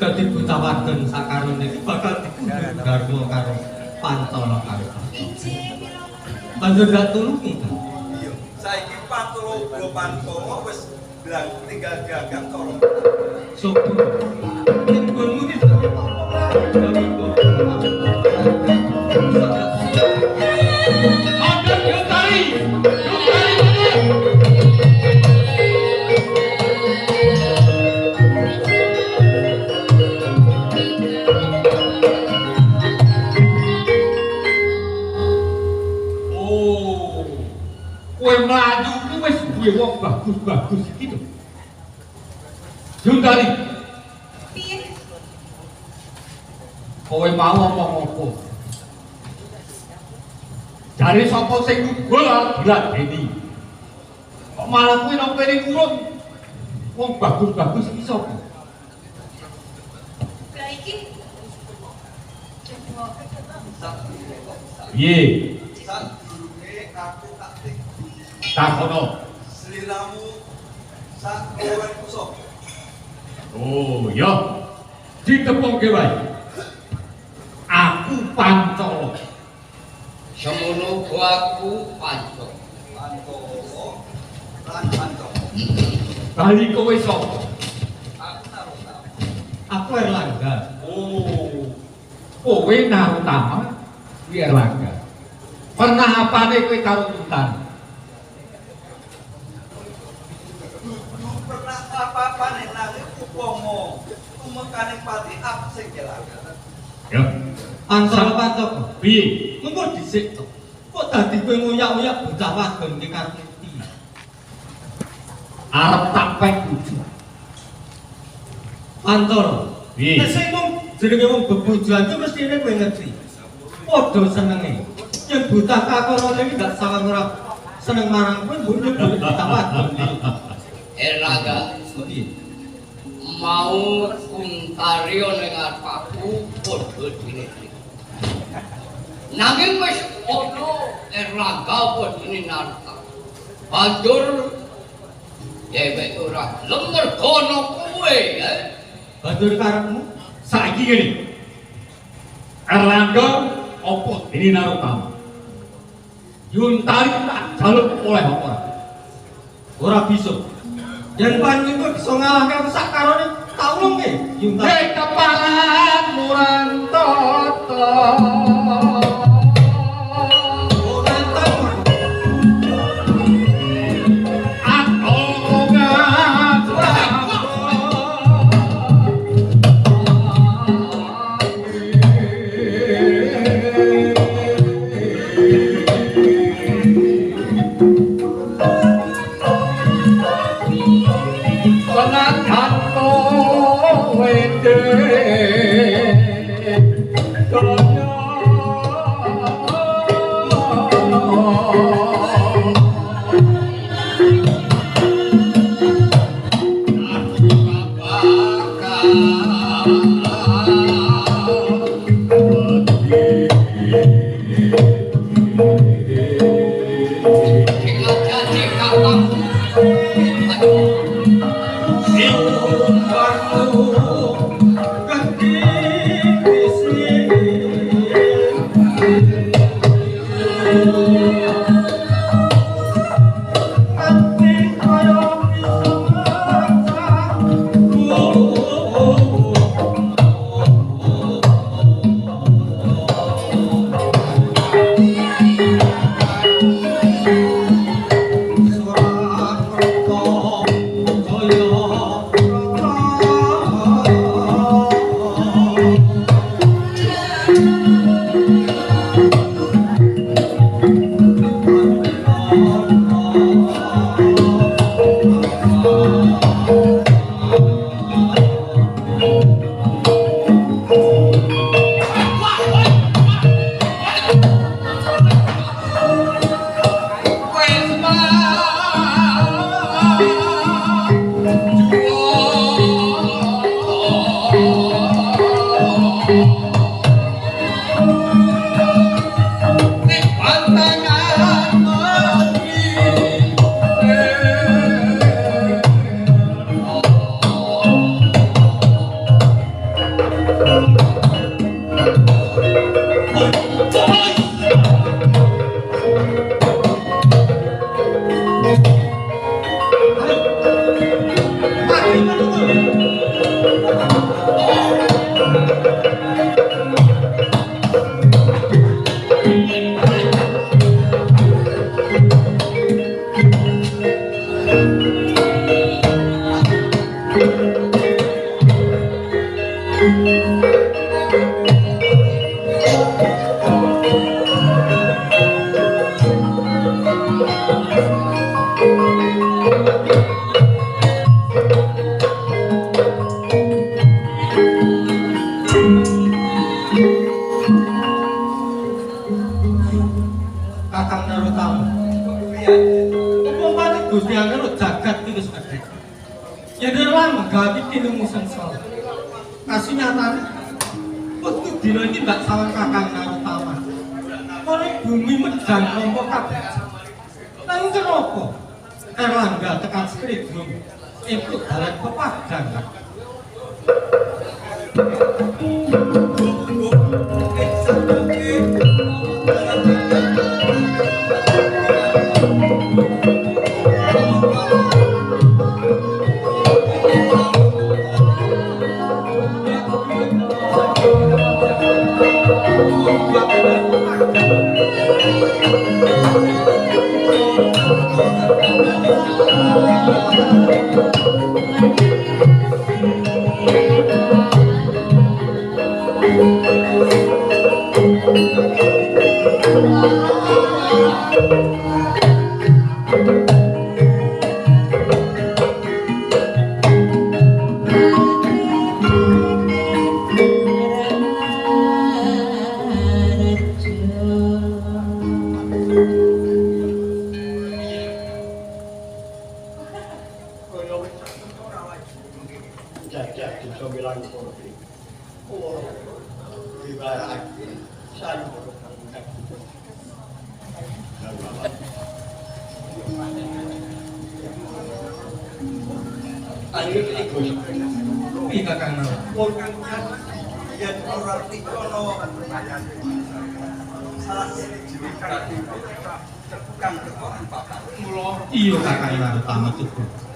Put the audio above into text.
Dadi bocah wadon sakarone bakal digarwa karo Pantala karo. Banjur dak tulungi. Iya, saiki Pantala uga Pantala wis ndang tinggal gagang karo. Sopo? Nggonmu iki apa? Ada yutari. Kowe mlayu ku wis duwe wong bagus-bagus iki to. Yundari. Piye? Kowe mau ngomong apa? Jare sapa sing nggol diladeni. Kok malah kuwi nang kene kurung. Wong bagus-bagus iki sapa? Lah iki. Piye? Aku tak Takono. sliramu sak keluwen kusok. Oh, ya. Ditepungke wae. Aku Pancala. Semono aku Pancala. Lan Pancala. Bali kowe sapa? Aku Narota. Aku Erlangga. Oh. Kowe Narutama, kuwi Erlangga. Pernah apane kowe karo Tutan? Pernah apa-apa nek nang upama tumekane pati aku sing kelang. Ya. Antara Pancala. Piye? Mengko dhisik to. Kok dadi kowe ngoyak-oyak bocah wadon iki karo iki? Arep tak pek bojo. Pancala. Piye? Nek sing mung jenenge wong bebojoan iki mestine kowe ngerti. Padha senenge. Yen buta kakonane iki gak salah ora seneng marang kowe mbok nyebut bocah wadon iki. Erlangga mau Kuntario ning aku padha dene. Nanging wis ana Erlangga padha dene Narta. Banjur dheweke ora lemmer kono kowe ya. Banjur karepmu saiki ngene. Erlangga apa dene Narta? Yuntari tak jaluk oleh apa? Ora bisa. Yen panjenengan bisa ngalahke sak karone taulungke Yuntari. Hei kepalan Murantata. Kakang Narotama. Umpamane Gusti Angger jagat iki wis gedhe. Yen ora gawe tinemu sengsara. Kasih nyatane waktu dina iki ndak salah Kakang Narotama. Ora bumi medang rompo kabeh. Nang kenapa? Erlangga tekan Stridrum. Itu dalan pepadangan. Piye Kakang Narotama? Yen ora dikono salah kang kang Iya Kakang Narotama cukup.